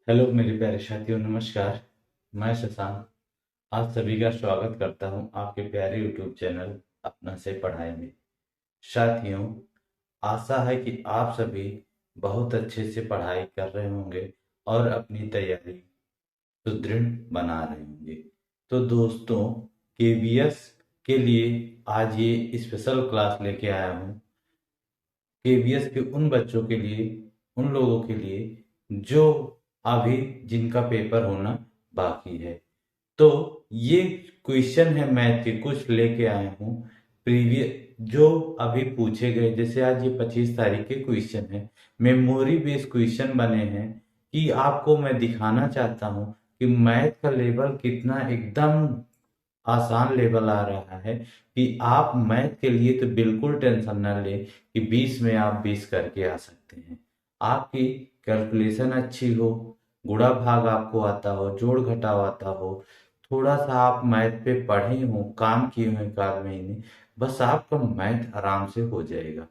Hello मेरे प्यारे साथियों, नमस्कार। मैं शशांक आप सभी का स्वागत करता हूं आपके प्यारे यूट्यूब चैनल अपना से पढ़ाई में। साथियों, आशा है कि आप सभी बहुत अच्छे से पढ़ाई कर रहे होंगे और अपनी तैयारी सुदृढ़ बना रहे होंगे। तो दोस्तों, केवीएस के लिए आज ये स्पेशल क्लास लेके आया हूँ। केवीएस के उन बच्चों के लिए, उन लोगों के लिए जो अभी जिनका पेपर होना बाकी है। तो ये क्वेश्चन है मैथ के, कुछ लेके आया हूँ प्रीवियस जो अभी पूछे गए। जैसे आज ये 25 तारीख के क्वेश्चन है, मेमोरी बेस्ड क्वेश्चन बने हैं कि आपको मैं दिखाना चाहता हूँ कि मैथ का लेवल कितना एकदम आसान लेवल आ रहा है कि आप मैथ के लिए तो बिल्कुल टेंशन ना लें कि 20 में आप 20 करके आ सकते हैं। आपकी कैलकुलेशन अच्छी हो, गुणा भाग आपको आता हो, जोड़ घटाव आता हो, थोड़ा सा आप मैथ पे पढ़े हो, काम किए हो एक आध महीने, बस आपका मैथ आराम से हो जाएगा।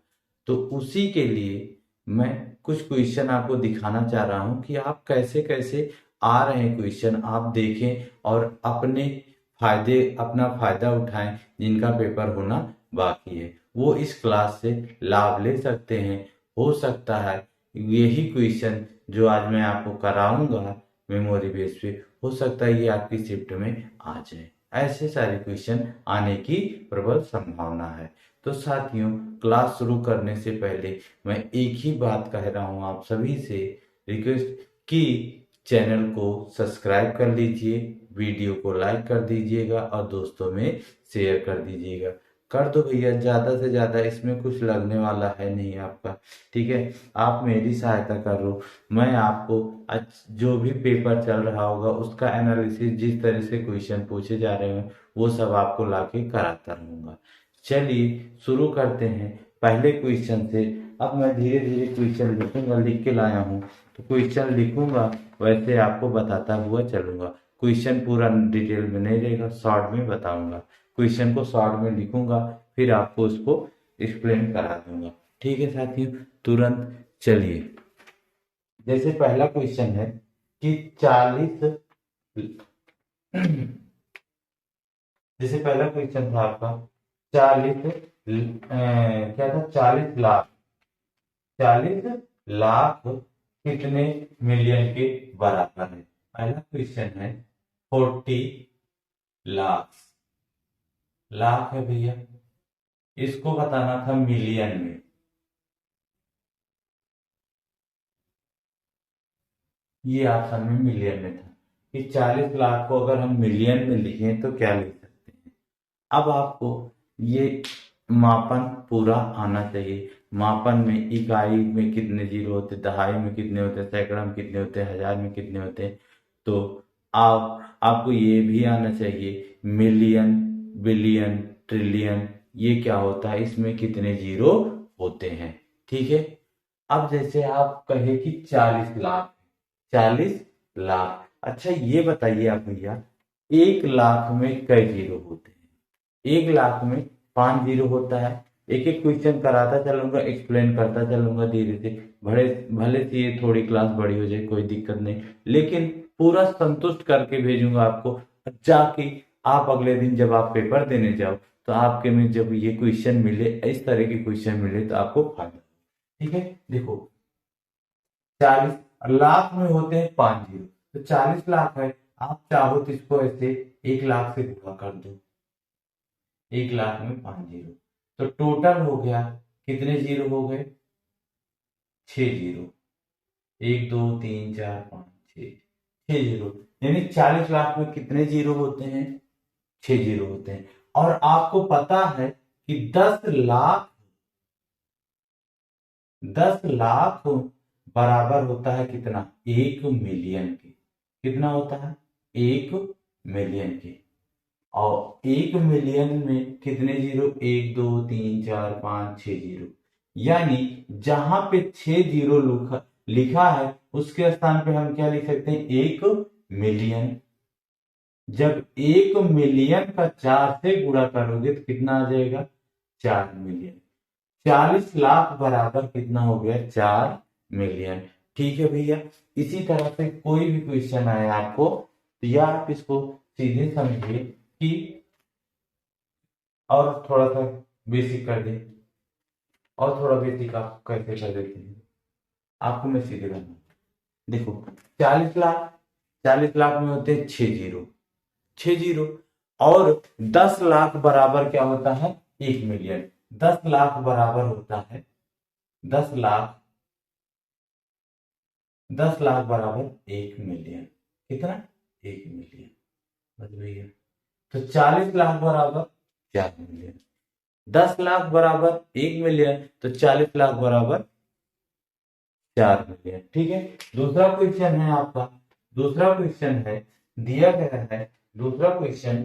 तो उसी के लिए मैं कुछ क्वेश्चन आपको दिखाना चाह रहा हूँ कि आप कैसे कैसे आ रहे हैं क्वेश्चन, आप देखें और अपना फायदा उठाएं। जिनका पेपर होना बाकी है वो इस क्लास से लाभ ले सकते हैं। हो सकता है यही क्वेश्चन जो आज मैं आपको कराऊंगा मेमोरी बेस पे, हो सकता है ये आपकी शिफ्ट में आ जाए। ऐसे सारे क्वेश्चन आने की प्रबल संभावना है। तो साथियों, क्लास शुरू करने से पहले मैं एक ही बात कह रहा हूँ आप सभी से, रिक्वेस्ट कि चैनल को सब्सक्राइब कर लीजिए, वीडियो को लाइक कर दीजिएगा और दोस्तों में शेयर कर दीजिएगा। कर दो भैया, ज़्यादा से ज़्यादा, इसमें कुछ लगने वाला है नहीं आपका। ठीक है, आप मेरी सहायता करो। मैं आपको जो भी पेपर चल रहा होगा उसका एनालिसिस, जिस तरह से क्वेश्चन पूछे जा रहे हैं वो सब आपको लाके कराता रहूँगा। चलिए शुरू करते हैं पहले क्वेश्चन से। अब मैं धीरे धीरे क्वेश्चन लिखूंगा, लिख के लाया हूँ तो क्वेश्चन लिखूंगा वैसे आपको बताता हुआ चलूंगा। क्वेश्चन पूरा डिटेल में नहीं रहेगा, शॉर्ट में बताऊंगा। क्वेश्चन को शॉर्ट में लिखूंगा, फिर आपको उसको एक्सप्लेन करा दूंगा। ठीक है साथियों, तुरंत चलिए। जैसे पहला क्वेश्चन है कि 40 जैसे पहला क्वेश्चन था आपका 40 क्या था, 40 लाख। 40 लाख कितने मिलियन के बराबर है? पहला क्वेश्चन है 40 लाख। लाख है भैया, इसको बताना था मिलियन में। ये ऑप्शन में मिलियन में था कि 40 लाख को अगर हम मिलियन में लिखें तो क्या लिख सकते हैं। अब आपको ये मापन पूरा आना चाहिए। मापन में इकाई में कितने जीरो होते, दहाई में कितने होते, सैकड़ा में कितने होते, हजार में कितने होते। तो आपको ये भी आना चाहिए मिलियन, बिलियन, ट्रिलियन ये क्या होता है, इसमें कितने जीरो होते हैं। ठीक है, अब जैसे आप कहे कि 40 लाख, 40 लाख। अच्छा ये बताइए आप भैया, 1 लाख में कई जीरो होते हैं? 1 लाख में 5 जीरो होता है। एक एक क्वेश्चन कराता चलूंगा, एक्सप्लेन करता चलूंगा धीरे से। भले भले से ये थोड़ी क्लास बड़ी हो जाए, कोई दिक्कत नहीं, लेकिन पूरा संतुष्ट करके भेजूंगा आपको। जाके आप अगले दिन जब आप पेपर देने जाओ तो आपके में जब ये क्वेश्चन मिले, इस तरह के क्वेश्चन मिले तो आपको फायदा। ठीक है, देखो 40 लाख में होते हैं 5 जीरो, तो 40 लाख है। आप चाहो तो इसको ऐसे 1 लाख से गुणा कर दो। 1 लाख में 5 जीरो, तो टोटल हो गया कितने जीरो हो गए? 6 जीरो। 1 2 3 4 5 6, 6 जीरो। यानी 40 लाख में कितने जीरो होते हैं? 6 जीरो होते हैं। और आपको पता है कि 10 लाख, 10 लाख बराबर होता है कितना? 1 मिलियन के। कितना होता है? 1 मिलियन के। और 1 मिलियन में कितने जीरो? 1 2 3 4 5 6 जीरो। यानी जहां पे 6 जीरो लिखा है उसके स्थान पे हम क्या लिख सकते हैं? 1 मिलियन। जब 1 मिलियन का 4 से गुणा करोगे तो कितना आ जाएगा? 4 मिलियन। 40 लाख बराबर कितना हो गया? 4 मिलियन। ठीक है भैया। इसी तरह से कोई भी क्वेश्चन आए आपको, तो या आप इसको सीधे समझिए कि और थोड़ा सा बेसिक कर दे, और थोड़ा बेसिक आप कैसे कर देते हैं, आपको मैं सीधे करना। देखो 40 लाख, 40 लाख में होते हैं 6 जीरो, 6 जीरो। और 10 लाख बराबर क्या होता है, 1 मिलियन। 10 लाख बराबर होता है 10 लाख, 10 लाख बराबर 1 मिलियन। कितना, 1 मिलियन। बस भैया, तो 40 लाख बराबर 4 मिलियन। 10 लाख बराबर 1 मिलियन, तो 40 लाख बराबर 4 मिलियन। ठीक है। दूसरा क्वेश्चन है आपका, दूसरा क्वेश्चन है, दिया गया है दूसरा क्वेश्चन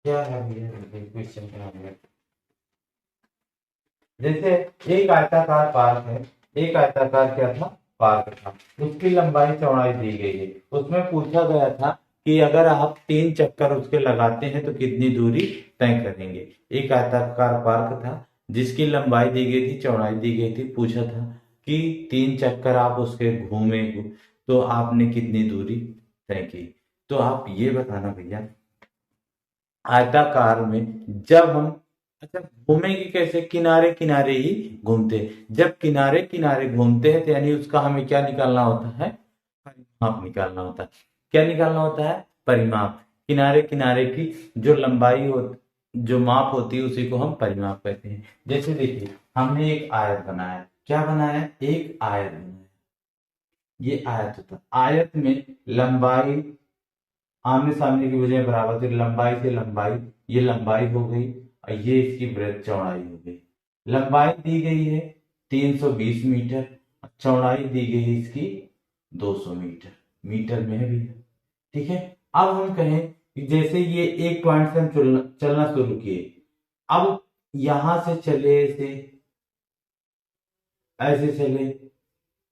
क्या है भैया, क्वेश्चन क्या है। जैसे एक आयताकार पार्क है, एक आयताकार क्या था, पार्क था, उसकी लंबाई चौड़ाई दी गई है। उसमें पूछा गया था कि अगर आप 3 चक्कर उसके लगाते हैं तो कितनी दूरी तय करेंगे। एक आयताकार पार्क था जिसकी लंबाई दी गई थी, चौड़ाई दी गई थी। पूछा था कि 3 चक्कर आप उसके घूमे तो आपने कितनी दूरी तय की। तो आप ये बताना भैया, आयताकार में जब हम, अच्छा घूमेंगे कैसे, किनारे किनारे ही घूमते हैं। जब किनारे किनारे घूमते हैं तो यानी उसका हमें क्या निकालना होता है, परिमाप निकालना होता है। क्या निकालना होता है, परिमाप। किनारे किनारे की जो लंबाई हो, जो माप होती है उसी को हम परिमाप कहते हैं। जैसे देखिए हमने एक आयत बनाया, क्या बनाया, एक आयत बनाया। ये आयत होता है, आयत में लंबाई आमने सामने की बजाय बराबर थी, लंबाई से लंबाई, ये लंबाई हो गई और ये इसकी वृत्त चौड़ाई हो गई। लंबाई दी गई है 320 मीटर, चौड़ाई दी गई है इसकी 200 मीटर, मीटर में है भी। ठीक है। अब हम कहें कि जैसे ये एक पॉइंट से हम चलना शुरू किए, अब यहां से चले, ऐसे चले,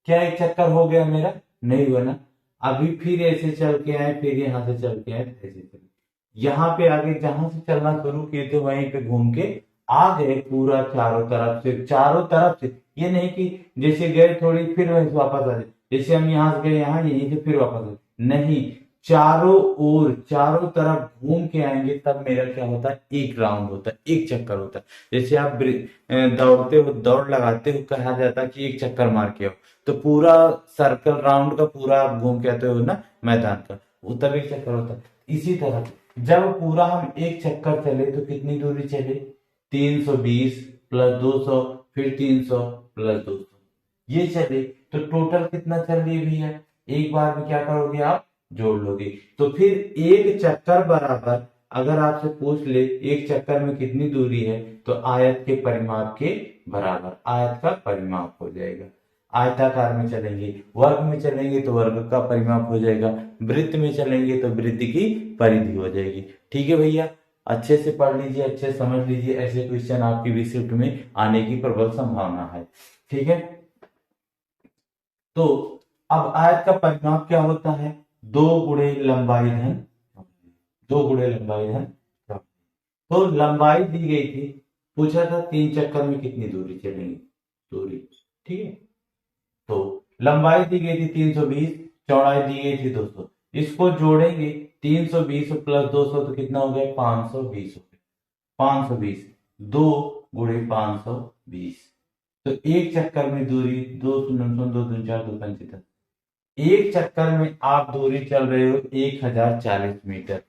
क्या एक चक्कर हो गया मेरा, नहीं हुआ ना। अभी फिर ऐसे चल के आए, फिर यहां से चल के आए, ऐसे चले, यहाँ पे आगे जहां से चलना शुरू किए थे वहीं पे घूम के आ गए पूरा चारों तरफ से, चारों तरफ से। ये नहीं कि जैसे गए थोड़ी फिर वहीं से वापस आ जाए, जैसे हम यहाँ से गए यहाँ, यहीं से फिर वापस आए, नहीं, चारों ओर चारों तरफ घूम के आएंगे तब मेरा क्या होता है, एक राउंड होता है, एक चक्कर होता है। जैसे आप दौड़ते हो, दौड़ लगाते हो, कहा जाता है कि एक चक्कर मार के आओ, तो पूरा सर्कल राउंड का पूरा आप घूम के आते हो ना मैदान का, वो तब एक चक्कर होता है। इसी तरह जब पूरा हम एक चक्कर चले तो कितनी दूरी चले, 320 प्लस 200, फिर 300 प्लस 200, ये चले, तो टोटल कितना चल रही है भैया, एक बार में क्या करोगे आप, जोड़ लोगे। तो फिर एक चक्कर बराबर, अगर आपसे पूछ ले एक चक्कर में कितनी दूरी है, तो आयत के परिमाप के बराबर, आयत का परिमाप हो जाएगा। आयताकार में चलेंगे, वर्ग में चलेंगे तो वर्ग का परिमाप हो जाएगा, वृत्त में चलेंगे तो वृत्त की परिधि हो जाएगी। ठीक है भैया, अच्छे से पढ़ लीजिए, अच्छे से समझ लीजिए, ऐसे क्वेश्चन आपकी रिसिप्ट में आने की प्रबल संभावना है। ठीक है। तो अब आयत का परिमाप क्या होता है, 2 गुणे लंबाई धन, 2 गुणे लंबाई धन। तो लंबाई दी गई थी, पूछा था 3 चक्कर में कितनी दूरी चलेंगे, दूरी। ठीक है। तो लंबाई दी गई थी 320, चौड़ाई दी गई थी 200, इसको जोड़ेंगे 320 प्लस 200 तो कितना हो गया, 520 हो गया। 520, 2 गुणे 520, तो एक चक्कर में दूरी, 2 2 4 2 5 एक चक्कर में आप दूरी चल रहे हो 1040 मीटर,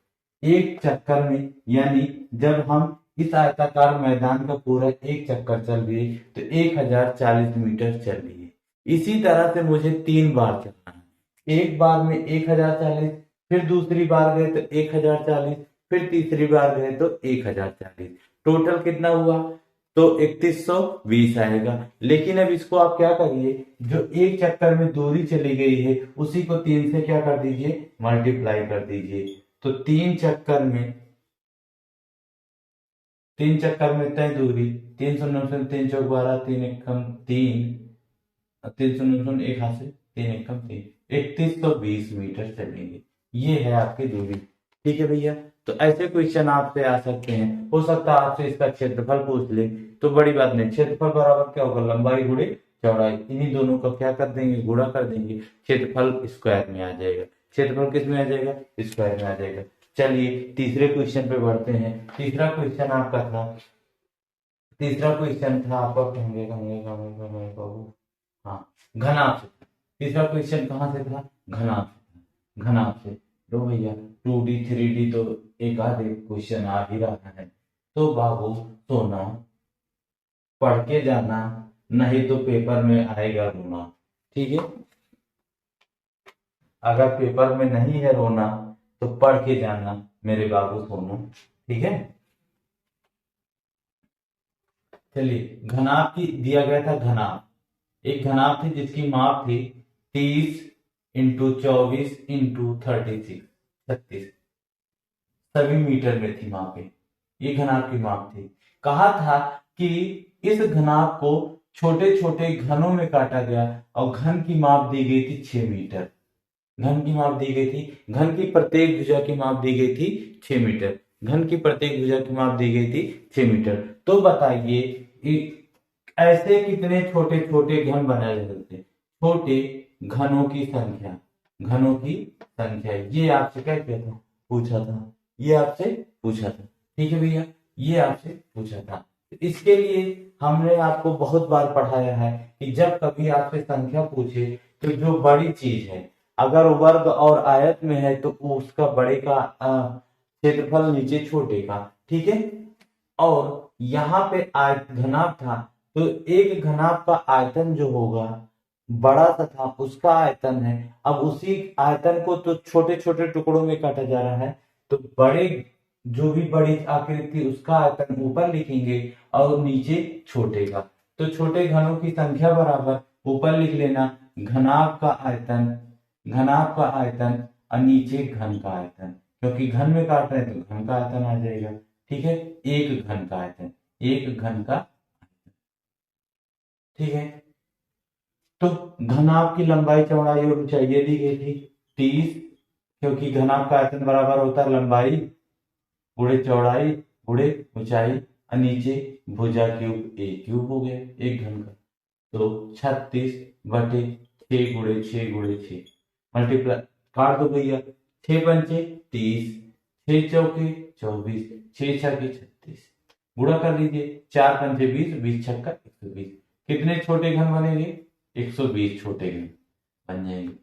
एक चक्कर में, यानी जब हम इस आयताकार मैदान का पूरा एक चक्कर चल रही है तो 1040 मीटर चल रही है। इसी तरह से मुझे 3 बार चलना है, एक बार में 1040, फिर दूसरी बार गए तो 1040, फिर तीसरी बार गए तो 1040, टोटल कितना हुआ, तो 3120 आएगा। लेकिन अब इसको आप क्या करिए, जो एक चक्कर में दूरी चली गई है उसी को 3 से क्या कर दीजिए, मल्टीप्लाई कर दीजिए। तो 3 चक्कर में तय दूरी, 300 3 चौक 12, 3 एकम 3, 300 एक हाथ से 3 एकम 3, 3120 मीटर चलेंगे। ये है आपकी दूरी। ठीक है भैया। तो ऐसे क्वेश्चन आपसे आ सकते हैं, हो सकता है आपसे इसका क्षेत्रफल पूछ ले, तो बड़ी बात नहीं, क्षेत्रफल बराबर क्या होगा, लंबाई गुणे चौड़ाई, इन्हीं दोनों का क्या कर देंगे, गुणा कर देंगे, क्षेत्रफल स्क्वायर में आ जाएगा। क्षेत्रफल किस में आ जाएगा, स्क्वायर में आ जाएगा। चलिए तीसरे क्वेश्चन पे बढ़ते हैं। तीसरा क्वेश्चन आपका था, तीसरा क्वेश्चन था आपका, कहेंगे कहेंगे कहेंगे कहेंगे बाबू, हाँ घनाभ से। तीसरा क्वेश्चन कहाँ से था, घनाभ से। घनाभ से लो भैया, 2D 3D तो एक आधे क्वेश्चन आ ही रहा है, तो बाबू सोना पढ़ के जाना, नहीं तो पेपर में आएगा रोना। ठीक है, अगर पेपर में नहीं है रोना तो पढ़ के जाना मेरे बाबू सोनू। ठीक है, चलिए घनाभ की दिया गया था, घनाभ एक घनाभ थी जिसकी माप थी 30 इंटू 24 इंटू 36 सभी मीटर में थी मापें। ये घनाभ की माप थी। कहा था कि इस घनाभ को छोटे छोटे घनों में काटा गया और घन की माप दी गई थी 6 मीटर। घन की माप दी गई थी, घन की प्रत्येक भुजा की माप दी गई थी 6 मीटर। घन की प्रत्येक भुजा की माप दी गई थी 6 मीटर। तो बताइए ऐसे कितने छोटे छोटे घन बनाए जा सकते हैं, छोटे घनों की संख्या, घनों की संख्या। ये आपसे क्या किया था, पूछा था, ये आपसे पूछा था। ठीक है भैया, ये आपसे पूछा था। इसके लिए हमने आपको बहुत बार पढ़ाया है कि जब कभी आपसे संख्या पूछे तो जो बड़ी चीज है, अगर वर्ग और आयत में है तो उसका बड़े का क्षेत्रफल नीचे छोटे का। ठीक है, और यहाँ पे घनाभ था तो एक घनाभ का आयतन जो होगा बड़ा सा था, उसका आयतन है। अब उसी आयतन को तो छोटे छोटे टुकड़ों में काटा जा रहा है, तो बड़े जो भी बड़ी आकृति उसका आयतन ऊपर लिखेंगे और नीचे छोटे का। तो छोटे घनों की संख्या बराबर ऊपर लिख लेना घनाभ का आयतन, घनाभ का आयतन और नीचे घन का आयतन, क्योंकि घन में काट रहे हैं तो घन का आयतन आ जाएगा। ठीक है, एक घन का आयतन, एक घन का। ठीक है, तो घनाभ की लंबाई चौड़ाई और ऊंचाई ये दी गई थी 30, क्योंकि घनाभ का आयतन बराबर होता है लंबाई गुणे चौड़ाई गुणे ऊंचाई और नीचे भुजा क्यूब, एक क्यूब हो गया एक घन का। तो 36/6 मल्टीप्लाई काट दो भैया, 6 पंचे 30, 6 चौके 24, 6 छके 36, गुणा कर लीजिए, 4 पंचे 20, 20 छक्का 120। कितने छोटे घन बनेंगे, 120 छोटे घन बन जाएंगे।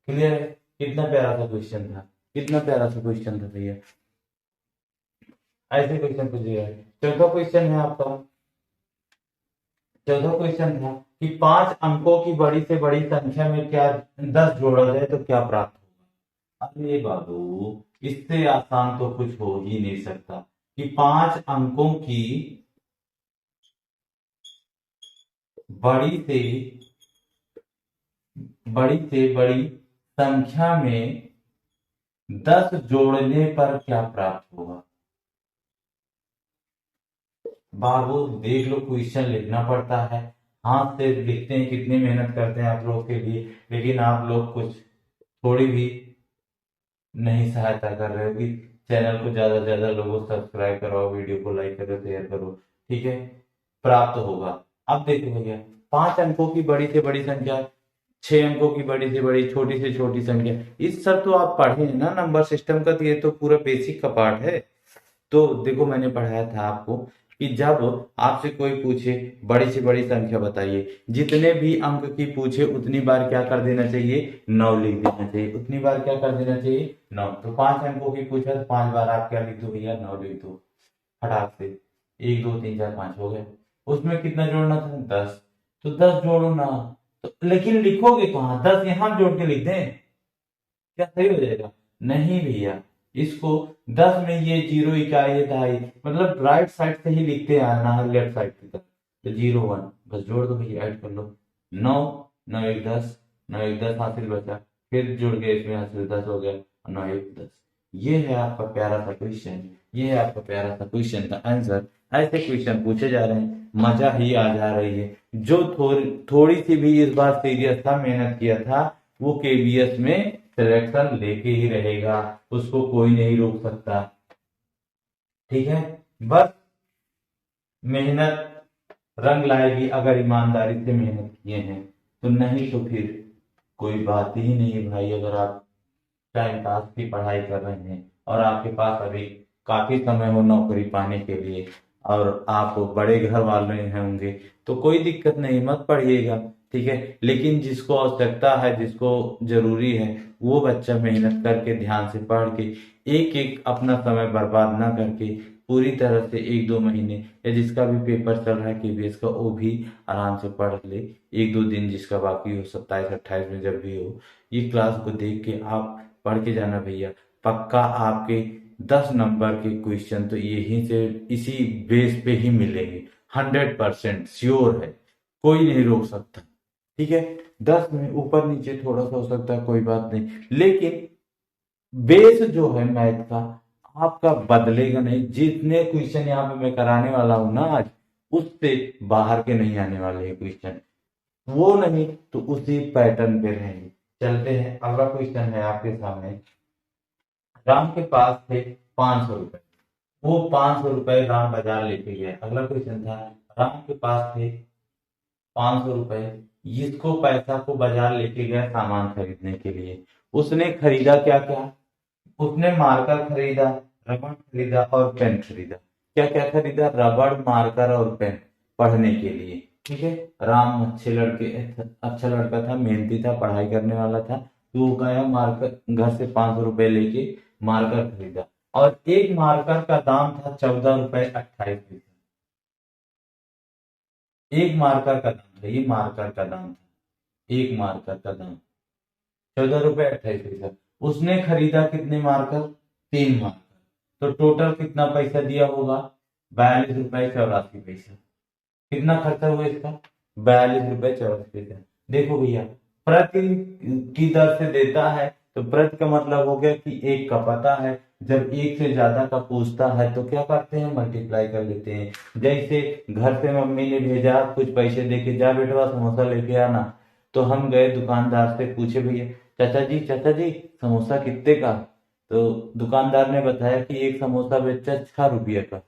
क्लियर है, कितना प्यारा सा क्वेश्चन था, कितना प्यारा सा क्वेश्चन था भैया। ऐसे क्वेश्चन पूछिएगा। चौथा क्वेश्चन है आपका, चौथा क्वेश्चन था कि 5 अंकों की बड़ी से बड़ी संख्या में क्या 10 जोड़ा जाए तो क्या प्राप्त होगा। अरे बाबू, इससे आसान तो कुछ हो ही नहीं सकता कि 5 अंकों की बड़ी से बड़ी संख्या में 10 जोड़ने पर क्या प्राप्त होगा। बाबू देख लो, क्वेश्चन लिखना पड़ता है, हाथ से लिखते हैं, कितनी मेहनत करते हैं आप लोग के लिए, लेकिन आप लोग कुछ थोड़ी भी नहीं सहायता कर रहे हो कि चैनल को ज्यादा से ज्यादा लोगों को सब्सक्राइब कराओ, वीडियो को लाइक करो, शेयर करो। ठीक है, प्राप्त होगा। अब देखो भैया, 5 अंकों की बड़ी से बड़ी संख्या, 6 अंकों की बड़ी से बड़ी, छोटी से छोटी संख्या, इस सब तो आप पढ़े हैं ना नंबर सिस्टम का, तो ये तो पूरा बेसिक का पार्ट है। तो देखो मैंने पढ़ाया था आपको कि जब आपसे कोई पूछे बड़ी से बड़ी संख्या बताइए, जितने भी अंक की पूछे उतनी बार क्या कर देना चाहिए, 9 लिख देना चाहिए। उतनी बार क्या कर देना चाहिए, 9। तो 5 अंकों की पूछा तो 5 बार आप क्या लिख दो भैया, 9 लिख दो फटाक से। 1 2 3 4 5 हो गए। उसमें कितना जोड़ना था, 10। तो 10 जोड़ो ना, तो लेकिन लिखोगे कहाँ, 10 यहां जोड़ के लिख दें, क्या सही हो जाएगा, नहीं भैया। इसको 10 में ये 0 इकाई है ढाई, मतलब राइट साइड से ही लिखते आना है, लेफ्ट साइड की तरफ। तो 0 1 बस जोड़ दो भैया, ऐड कर लो। 9 9 1 10, 9 1 10 हासिल बचा, फिर जुड़ गए इसमें हासिल 10 हो गया, 9 1 10। ये है आपका प्यारा सा क्वेश्चन, ये है आपका प्यारा सा क्वेश्चन का आंसर। ऐसे क्वेश्चन पूछे जा रहे हैं, मजा ही आ जा रही है। जो थोड़ी सी भी इस बार सीरियस था, मेहनत किया था, वो केबीएस में सिलेक्शन लेके ही रहेगा, उसको कोई नहीं रोक सकता। ठीक है, बस मेहनत रंग लाएगी अगर ईमानदारी से मेहनत किए हैं तो, नहीं तो फिर कोई बात ही नहीं भाई। अगर आप टाइम पास की पढ़ाई कर रहे हैं और आपके पास अभी काफी समय हो नौकरी पाने के लिए और आप बड़े घर वाले हैं होंगे तो कोई दिक्कत नहीं, मत पढ़िएगा, ठीक है। लेकिन जिसको आवश्यकता है, जिसको जरूरी है, वो बच्चा मेहनत करके ध्यान से पढ़ के एक एक अपना समय बर्बाद ना करके पूरी तरह से 1-2 महीने, या जिसका भी पेपर चल रहा है केबीएस का, वो भी आराम से पढ़ ले। 1-2 दिन जिसका बाकी हो, 27-28 में जब भी हो, ये क्लास को देख के आप पढ़ के जाना भैया। पक्का आपके 10 नंबर के क्वेश्चन तो यहीं से, इसी बेस पे ही मिलेंगे। 100% श्योर है, कोई नहीं रोक सकता, ठीक है। 10 में ऊपर नीचे थोड़ा सा हो सकता है, कोई बात नहीं, लेकिन बेस जो है मैथ का आपका बदलेगा नहीं। जितने क्वेश्चन यहाँ पे मैं कराने वाला हूं ना आज, उससे बाहर के नहीं आने वाले हैं क्वेश्चन, वो नहीं तो उसी पैटर्न पे रहेंगे। चलते हैं, अगला क्वेश्चन है आपके सामने। राम के पास थे 500 रुपए, वो 500 रुपए राम बाजार लेके गया। अगला क्वेश्चन था, राम के पास थे 500 रुपए, इसको पैसा को बाजार लेके गया सामान खरीदने के लिए। उसने खरीदा क्या क्या? उसने मार्कर खरीदा, रबड़ खरीदा और पेन खरीदा। क्या क्या खरीदा? रबड़, मार्कर और पेन पढ़ने के लिए, ठीक है। राम अच्छा लड़का था, मेहनती था, पढ़ाई करने वाला था, तो वो गया मार्कर, घर से 500 रुपए लेके मार्कर खरीदा। और एक मार्कर का दाम था 14 रुपए 28 पैसे। एक मार्कर का दाम था, ये मार्कर का दाम था, एक मार्कर का दाम 14 रुपए 28 पैसा। उसने खरीदा कितने मार्कर? 3 मार्कर। तो टोटल कितना पैसा दिया होगा? 42 रुपए 84 पैसा। कितना खर्चा हुआ इसका? 42 रुपए 84 पैसा। देखो भैया, प्रति की दर से देता है तो प्रति का मतलब हो गया कि एक का पता है। जब एक से ज्यादा का पूछता है तो क्या करते हैं? मल्टीप्लाई कर लेते हैं। जैसे घर से मम्मी ने भेजा कुछ पैसे देके, जा बेटवा समोसा लेके आना, तो हम गए दुकानदार से पूछे, भैया चाचा जी समोसा कितने का? तो दुकानदार ने बताया कि एक समोसा बेचा 6 रुपये का।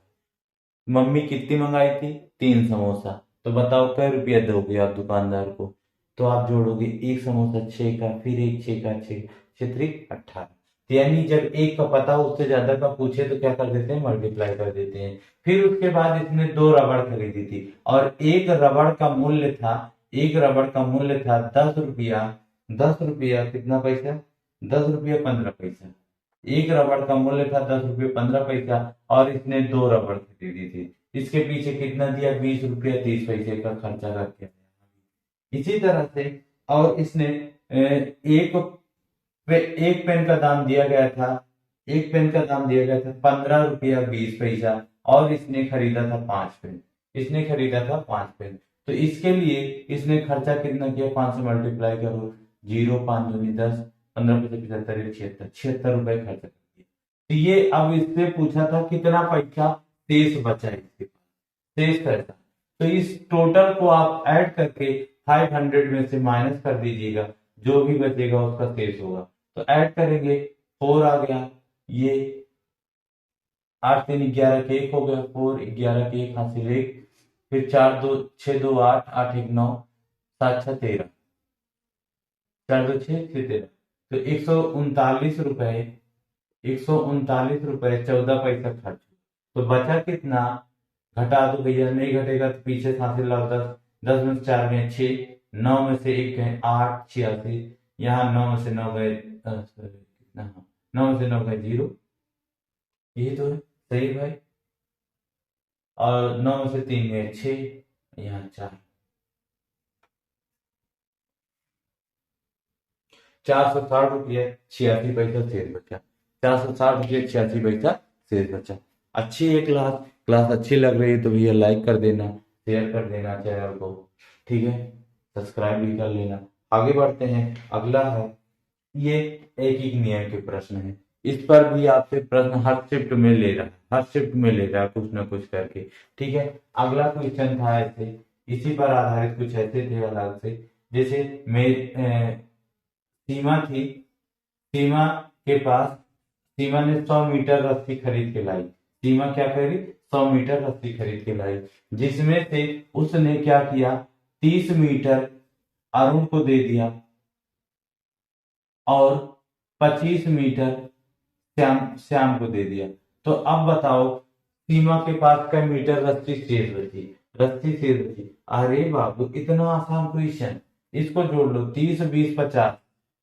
मम्मी कितनी मंगाई थी? 3 समोसा। तो बताओ कै रुपया दोगे आप दुकानदार को? तो आप जोड़ोगे, एक समोसा 6 का, फिर एक 6 का, 6 6 3 18। तो यानी जब एक का पता उससे ज्यादा का पूछे तो क्या कर देते हैं? मल्टीप्लाई कर देते हैं। फिर उसके बाद इसने 2 रबड़ खरीदी थी और एक रबड़ का मूल्य था 10 रुपया। 10 रुपया कितना पैसा? 10 रुपया 15 पैसा। एक रबड़ का मूल्य था 10 रुपये 15 पैसा और इसने 2 रबड़ खरीदी थी। इसके पीछे कितना दिया? 20 रुपया 30 पैसे का खर्चा करके। इसी तरह से, और इसने एक पेन का दाम दिया गया था, एक पेन का दाम दिया गया था 15 रुपया 20 पैसा और इसने खरीदा था 5 पेन। इसने खरीदा था 5 पेन। तो इसके लिए इसने खर्चा कितना किया? 5 से मल्टीप्लाई करो, 0 5 दूनी 10, 15 पचे 75, 76, 76 रुपए खर्चा कर दिया। तो ये अब इससे पूछा था कितना पैसा शेष बचा है इसके पास, शेष पैसा। तो इस टोटल को आप ऐड करके 500 में से माइनस कर दीजिएगा, जो भी बचेगा उसका शेष होगा। तो ऐड करेंगे, 4 आ गया, ये 8 3 11 के 1 हो गया, 4 11 के 1 हासिल 1, फिर 4 2 6 2 8 8 1 9 7 6 13, 4 2 6 6 13। तो 139 रुपए 14 पैसा खर्च। तो बचा कितना? घटा दो भैया, नहीं घटेगा तो पीछे से हासिल लाओ 10, 10 में से 4 गए 6, 9 में से 1 गए 8 86, यहाँ 9 में से 9 गए कितना? 9 में से 9 गए 0, यही तो है, सही भाई। और 9 में से 3 गए 6, यहाँ 4, 460 रुपये 86 पैसा शेष बचा। 460 रुपये 86 पैसा शेष बचा। अच्छी है क्लास। क्लास अच्छी लग रही है तो भैया लाइक कर देना, शेयर कर देना चैनल को, ठीक है, सब्सक्राइब भी कर लेना। आगे बढ़ते हैं, अगला है, ये एक ही नियम के प्रश्न है। इस पर भी आपसे प्रश्न हर शिफ्ट में ले रहा है, हर शिफ्ट में ले रहा है कुछ ना कुछ करके, ठीक है। अगला क्वेश्चन था ऐसे, इसी पर आधारित कुछ ऐसे थे अलग से, जैसे सीमा थी, सीमा के पास, सीमा ने 100 मीटर रस्सी खरीद के लाई। सीमा क्या करी? 100 मीटर रस्सी खरीद के लाई, जिसमें से उसने क्या किया, 30 मीटर अरुण को दे दिया और 25 मीटर श्याम को दे दिया। तो अब बताओ सीमा के पास का मीटर रस्सी शेष बची, रस्सी शेष बची। अरे बाबू इतना आसान क्वेश्चन, इसको जोड़ लो, 30 20 50,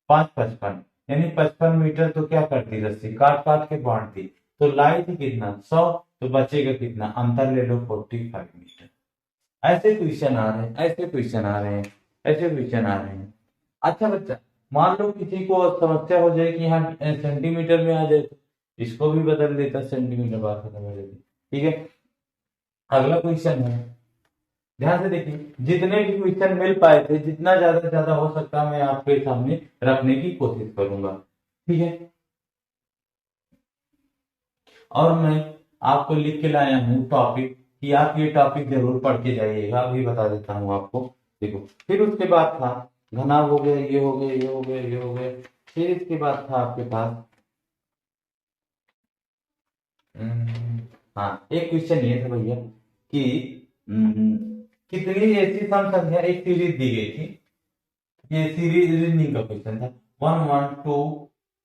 5 55, यानी 55 मीटर तो क्या करती रस्सी, काट काट के बांटती, तो लाई थी कितना 100, तो बचेगा कितना, अंतर ले लो 45 मीटर। ऐसे क्वेश्चन आ रहे हैं, ऐसे क्वेश्चन आ रहे हैं, ऐसे क्वेश्चन आ रहे हैं। अच्छा बच्चा, मान लो किसी को समस्या हो जाए कि यहाँ सेंटीमीटर में आ जाए, तो इसको भी बदल देता सेंटीमीटर, बात खत्म हो जाती। ठीक है, अगला क्वेश्चन है, ध्यान से देखिए, जितने भी क्वेश्चन मिल पाए थे, जितना ज्यादा से ज्यादा हो सकता मैं आपके सामने रखने की कोशिश करूंगा। ठीक है, और मैं आपको लिख के लाया हूँ टॉपिक कि आप ये टॉपिक जरूर पढ़ के जाइएगा, अभी बता देता हूँ आपको। देखो, फिर उसके बाद था घनाभ हो गया, ये हो गया, ये हो गया, ये हो गया। फिर इसके बाद था आपके पास हाँ, एक क्वेश्चन ये था भैया कि कितनी ऐसी सम संख्या, एक सीरीज दी गई थी, ये सीरीज रीजनिंग का क्वेश्चन था, 1 1 2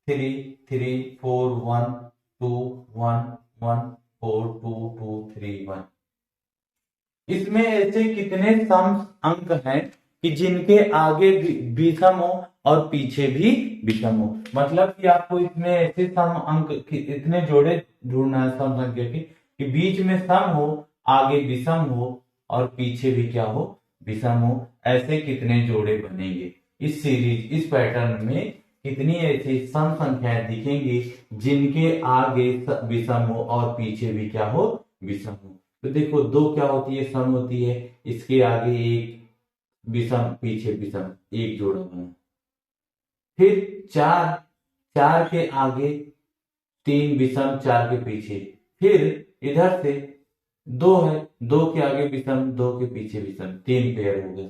3 3 4 1 2 1 1 4 2 2 3 1। इसमें ऐसे कितने सम अंक हैं कि जिनके आगे विषम हो और पीछे भी विषम हो, मतलब कि आपको इसमें ऐसे सम अंक इतने जोड़े ढूंढना है सम संख्या की कि बीच में सम हो, आगे विषम हो और पीछे भी क्या हो, विषम हो। ऐसे कितने जोड़े बनेंगे इस सीरीज, इस पैटर्न में कितनी ऐसी सम संख्याएं दिखेंगी जिनके आगे विषम हो और पीछे भी क्या हो, विषम हो। तो देखो, दो क्या होती है, सम होती है, इसके आगे एक विषम, पीछे विषम, एक जोड़ा बना। फिर चार, चार के आगे तीन विषम, चार के पीछे। फिर इधर से दो है, दो के आगे विषम, दो के पीछे विषम, तीन पेयर हो गए।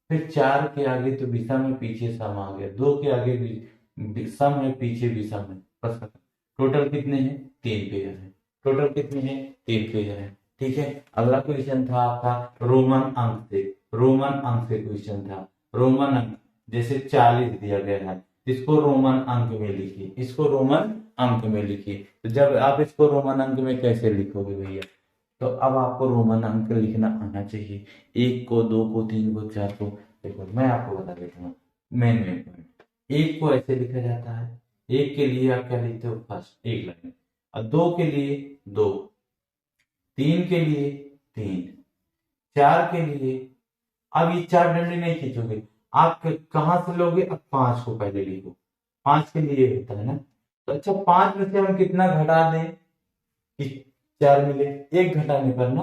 फिर चार के आगे तो विषम है, पीछे सम आ गया, दो के आगे सम है, पीछे विषम है, बस खत्म। टोटल कितने हैं, तीन पेयर है। टोटल कितने हैं, तीन पेयर है। ठीक है, अगला क्वेश्चन था आपका रोमन अंक से, रोमन अंक से क्वेश्चन था। रोमन अंक जैसे 40 दिया गया है, इसको रोमन अंक में लिखिए, इसको रोमन अंक में लिखिए। तो जब आप इसको रोमन अंक में कैसे लिखोगे भैया, तो अब आपको रोमन अंक लिखना आना चाहिए, एक को, दो को, तीन को, चार को। देखो मैं आपको बता देता हूँ मेन मेन पॉइंट। एक को ऐसे लिखा जाता है, एक के लिए आप क्या लिखते हो, फर्स्ट एक लाइन, और दो के लिए दो, तीन के लिए तीन, चार के लिए, अब ये चार डंडे नहीं खींचोगे आप, कहां से लोगे, अब पांच को पहले लिखो, पांच के लिए होता है ना। तो अच्छा, पांच में से हम कितना घटा दें कि चार मिले, एक घटाने पर ना,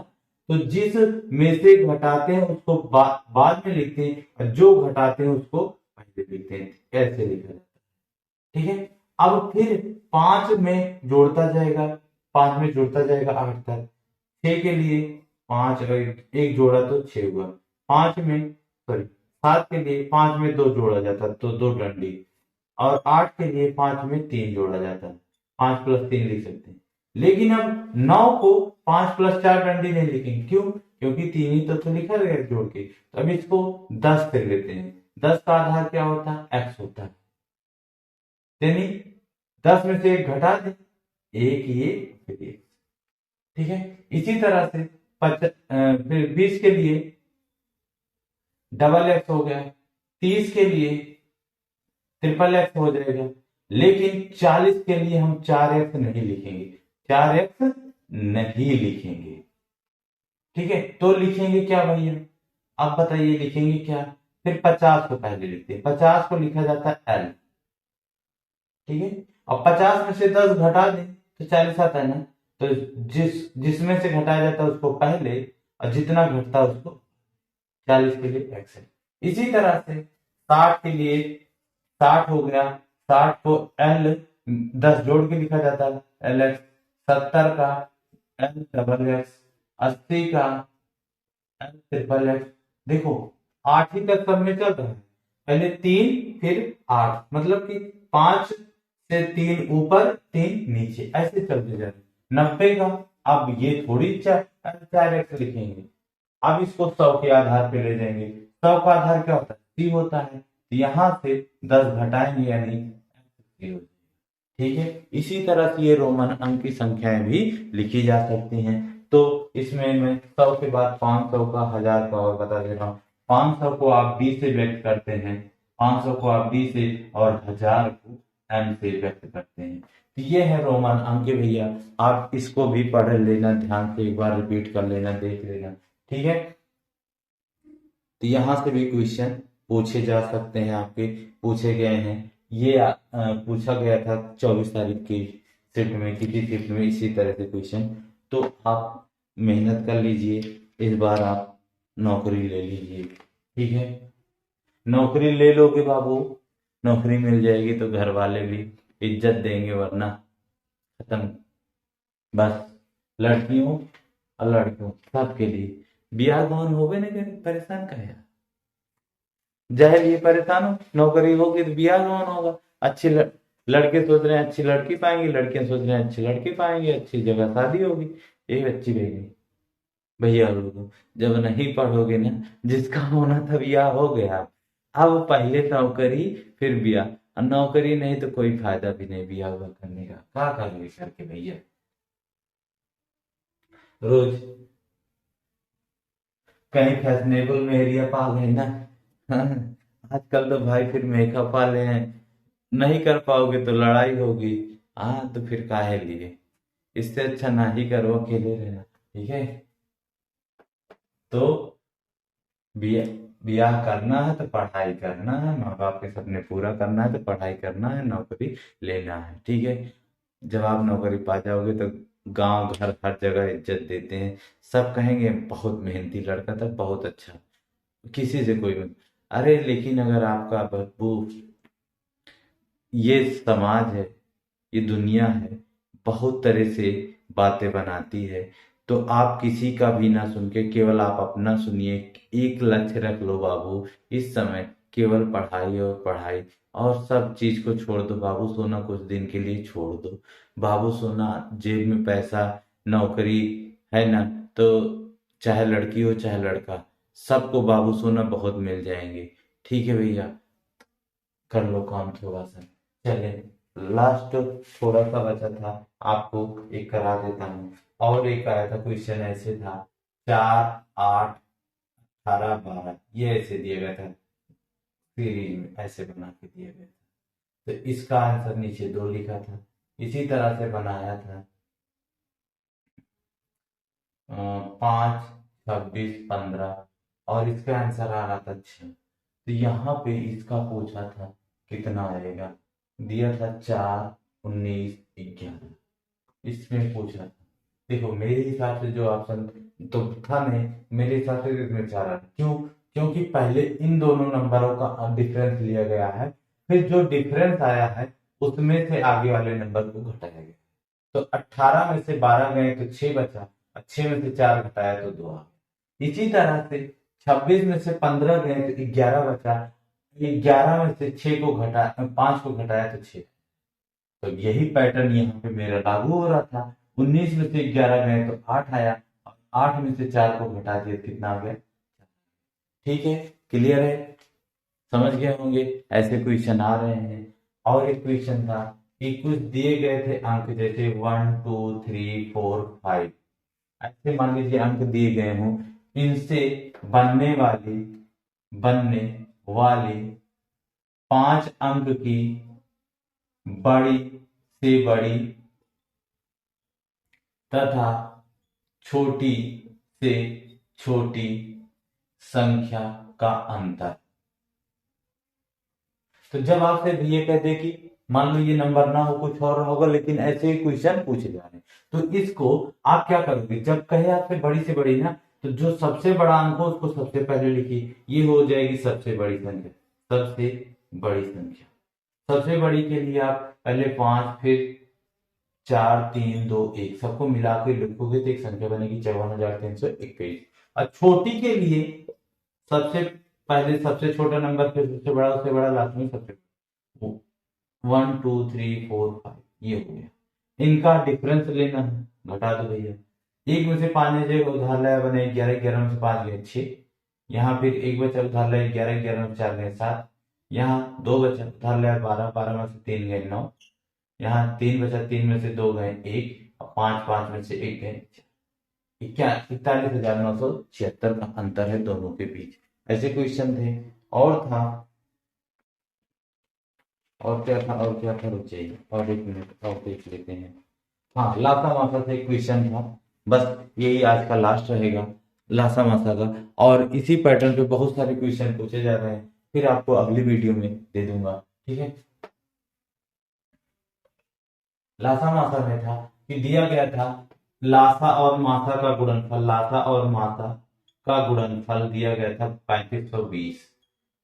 तो जिस में से घटाते हैं उसको बाद में लिखते हैं, और जो घटाते हैं उसको पहले लिखते हैं, ऐसे लिखा जाता है। ठीक है, अब फिर पांच में जोड़ता जाएगा, पांच में जोड़ता जाएगा 8 तक, 6 के लिए पांच, एक जोड़ा तो 6 हुआ, पांच में सॉरी 7 के लिए पांच में दो जोड़ा जाता तो दो डंडी, और 8 के लिए पांच में तीन जोड़ा जाता है, 5 + 3 लिख सकते हैं। लेकिन अब 9 को 5 + 4 डंडी नहीं लिखेंगे, क्यों, क्योंकि तीन ही तो लिखा गया जोड़ के। तो अब इसको 10 कर लेते हैं, 10 का आधार क्या होता है, x होता है, यानी 10 में से एक घटा दे, एक ये फिर एक। ठीक है, इसी तरह से फिर 20 के लिए डबल एक्स हो गया, 30 के लिए ट्रिपल एक्स हो जाएगा, लेकिन 40 के लिए हम 4x नहीं लिखेंगे, 4x नहीं लिखेंगे। ठीक है, तो लिखेंगे क्या भैया, अब बताइए लिखेंगे क्या। फिर 50 को पहले लिखते हैं, 50 को लिखा जाता है L। ठीक है, अब 50 में से 10 घटा दें तो 40 आता है ना, तो जिसमें से घटाया जाता है उसको पहले, और जितना घटता है उसको 40 के लिए x है। इसी तरह से 60 के लिए 60 हो गया, 60 को L 10 जोड़ के लिखा जाता है LX, 70 का L डबल एक्स, 80 का L ट्रिपल एक्स। देखो 8 ही तक सब में चल रहा है, पहले 3 फिर 8, मतलब कि 5 से 3 ऊपर 3 नीचे, ऐसे चलते जा रहे। 90 का अब ये थोड़ी 4x लिखेंगे, अब इसको 100 के आधार पे ले जाएंगे। 100 का आधार क्या होता है? c होता है, तो यहां से 10 घटाएंगे यानी c हो जाएगा। ठीक है, इसी तरह से ये रोमन अंक की संख्याएं भी लिखी जा सकती हैं। तो इसमें मैं 100 के बाद 500 का, 1000 का और बता दे रहा हूँ। 500 को आप d से व्यक्त करते हैं, 500 को आप d से, और 1000 को m से व्यक्त करते हैं। तो ये है रोमन अंक भैया, आप इसको भी पढ़ लेना, ध्यान से एक बार रिपीट कर लेना, देख लेना। ठीक है, तो यहां से भी क्वेश्चन पूछे जा सकते हैं, आपके पूछे गए हैं। ये पूछा गया था 24 तारीख की शिफ्ट में, किसी शिफ्ट में इसी तरह से क्वेश्चन। तो आप मेहनत कर लीजिए, इस बार आप नौकरी ले लीजिए। ठीक है, नौकरी ले लोगे बाबू, नौकरी मिल जाएगी तो घर वाले भी इज्जत देंगे, वरना खत्म। बस लड़कियों और लड़कों सबके लिए बियाह गौन हो गए ना, परेशान का यार, जाहिर ये परेशान हो, नौकरी होगी तो ब्याह कौन होगा। अच्छे लड़के सोच रहे हैं अच्छी लड़की पाएंगे, लड़कियां सोच रहे हैं अच्छे लड़के पाएंगे, अच्छी जगह शादी होगी, एक अच्छी रहेगी। भैया लोगों, जब नहीं पढ़ोगे ना, जिसका होना था ब्याह हो गया, अब पहले नौकरी फिर ब्याह, और नौकरी नहीं तो कोई फायदा भी नहीं ब्याह हुआ करने का, क्या करोगे करके भैया। रोज कहीं फैशनेबल में एरिया पा गए ना, आजकल तो भाई फिर मेकअप वाले हैं, नहीं कर पाओगे तो लड़ाई होगी। हाँ तो फिर काहे लिए, इससे अच्छा ना ही करो, अकेले रहना। ठीक है, तो बिया ब्याह करना है तो पढ़ाई करना है, माँ बाप के सपने पूरा करना है तो पढ़ाई करना है, नौकरी लेना है। ठीक है, जब आप नौकरी पा जाओगे तो गांव घर हर जगह इज्जत देते हैं, सब कहेंगे बहुत मेहनती लड़का था, बहुत अच्छा, किसी से कोई मत। अरे लेकिन अगर आपका बदबू, ये समाज है, ये दुनिया है, बहुत तरह से बातें बनाती है, तो आप किसी का भी ना सुन के केवल आप अपना सुनिए। एक लक्ष्य रख लो बाबू, इस समय केवल पढ़ाई और पढ़ाई, और सब चीज को छोड़ दो बाबू। सोना कुछ दिन के लिए छोड़ दो बाबू, सोना जेब में पैसा, नौकरी है ना, तो चाहे लड़की हो चाहे लड़का, सबको बाबू सोना बहुत मिल जाएंगे। ठीक है भैया, कर लो काम थोड़ा सा। चले, लास्ट थोड़ा सा बचा था, आपको एक करा देता हूँ। और एक आया था क्वेश्चन, ऐसे था 4, 8, 18, 12, ये ऐसे दिया गया था, सीरीज में ऐसे बना के दिया गया था। तो इसका आंसर नीचे 2 लिखा था, इसी तरह से बनाया था 5, 26, 15, और इसका आंसर आ रहा था 6। तो यहाँ पे इसका पूछा था कितना आएगा, दिया था 4, 19, 11, इसमें पूछा था। देखो मेरे हिसाब से जो ऑप्शन तो था नहीं, मेरे हिसाब से इसमें 4 आ, क्यों? क्योंकि पहले इन दोनों नंबरों का डिफरेंस लिया गया है, फिर जो डिफरेंस आया है उसमें से आगे वाले नंबर को घटाया गया। तो 18 में से 12 गए तो 6 बचा, और 6 में से 4 घटाया तो 2 आ गया। इसी तरह से 26 में से 15 गए तो 11 बचा, 11 में से 6 को घटा 5 को घटाया तो 6। तो यही पैटर्न यहाँ पे मेरा लागू हो रहा था। 19 में से 11 गए तो 8 आया, और 8 में से 4 को घटा दिया तो कितना आ गया। ठीक है, क्लियर है, समझ गए होंगे। ऐसे क्वेश्चन आ रहे हैं। और एक क्वेश्चन था कि कुछ दिए गए थे अंक, जैसे 1, 2, 3, 4, 5, ऐसे मान लीजिए अंक दिए गए हों, इनसे बनने वाली 5 अंक की बड़ी से बड़ी तथा छोटी से छोटी संख्या का अंतर। तो जब आपसे ये कहते कि मान लो ये नंबर ना हो कुछ और होगा, लेकिन ऐसे ही क्वेश्चन पूछे जा रहे हैं, तो इसको आप क्या करोगे, जब कहे आपसे बड़ी से बड़ी ना, तो जो सबसे बड़ा अंक हो उसको सबसे पहले लिखिए, ये हो जाएगी सबसे बड़ी संख्या। सबसे बड़ी संख्या, सबसे बड़ी के लिए आप पहले 5, फिर 4, 3, 2, 1, सबको मिला के लिखोगे तो एक संख्या बनेगी 54,321। और छोटी के लिए सबसे पहले सबसे छोटा नंबर, फिर सबसे बड़ा, उससे बड़ा, लास्ट में सबसे 1, 2, 3, 4, 5, ये हो गया। इनका डिफरेंस लेना है, घटा दो भैया, एक में से 5 बचे उधार लाया बने 11, 11 में से 5 गए 6। यहाँ फिर एक बचा उधार लाया 11, 11 में से 4 गए 7। यहाँ 2 बचा उधार लाया 12, 12 में से 3 गए 9। यहाँ 3 बचा, 3 में से 2 गए 1 और 5, 5 में से 1 गए 41,976 का अंतर है दोनों के बीच। ऐसे क्वेश्चन थे। और था, और क्या था, और क्या था, रुक जाइए और 1 मिनट और देख लेते हैं। हाँ, लासा मासा से एक क्वेश्चन था। बस यही आज का लास्ट रहेगा लासा मासा का। और इसी पैटर्न पे बहुत सारे क्वेश्चन पूछे जा रहे हैं, फिर आपको अगली वीडियो में दे दूंगा, ठीक है। लासा मासा में था कि दिया गया था लासा और मासा का गुणनफल, लासा और मासा का गुणनफल दिया गया था 3520,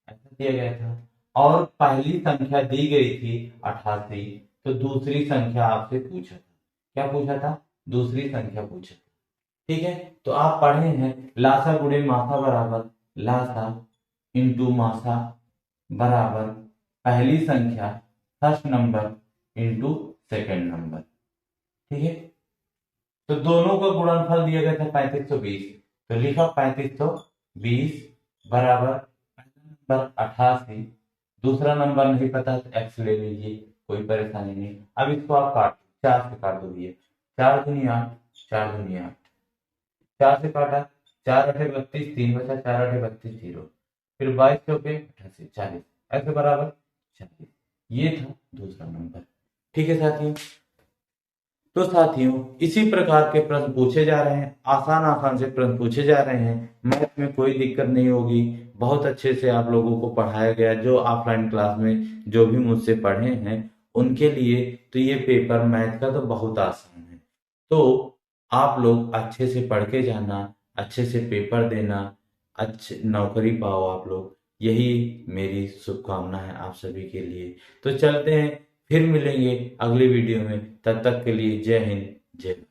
ऐसा दिया गया था। और पहली संख्या दी गई थी 88, तो दूसरी संख्या आपसे पूछा था। क्या पूछा था? दूसरी संख्या पूछा था, ठीक है। तो आप पढ़े हैं लासा गुणे मासा बराबर लासा इंटू मासा बराबर पहली संख्या first number into second number, ठीक है। तो दोनों का गुणनफल दिया गया था 3520, तो लिखा 3520 बराबर पहला नंबर 88, दूसरा नंबर नहीं पता तो एक्स ले लीजिए, कोई परेशानी नहीं। अब इसको आप काट 4 से काट दो, 4 दूनी 8, 4 दूनी 8, 4 से काटा, 4 8 32, 3 बचा, 4 8 32 0, फिर 22 चौके 88, 40, ऐसे बराबर 40। ये था दूसरा नंबर, ठीक है साथियों। तो साथियों इसी प्रकार के प्रश्न पूछे जा रहे हैं, आसान आसान से प्रश्न पूछे जा रहे हैं। मैथ में कोई दिक्कत नहीं होगी, बहुत अच्छे से आप लोगों को पढ़ाया गया। जो ऑफलाइन क्लास में जो भी मुझसे पढ़े हैं उनके लिए तो ये पेपर मैथ का तो बहुत आसान है। तो आप लोग अच्छे से पढ़ के जाना, अच्छे से पेपर देना, अच्छे नौकरी पाओ आप लोग, यही मेरी शुभकामना है आप सभी के लिए। तो चलते हैं, फिर मिलेंगे अगली वीडियो में। तब तक के लिए जय हिंद, जय भारत।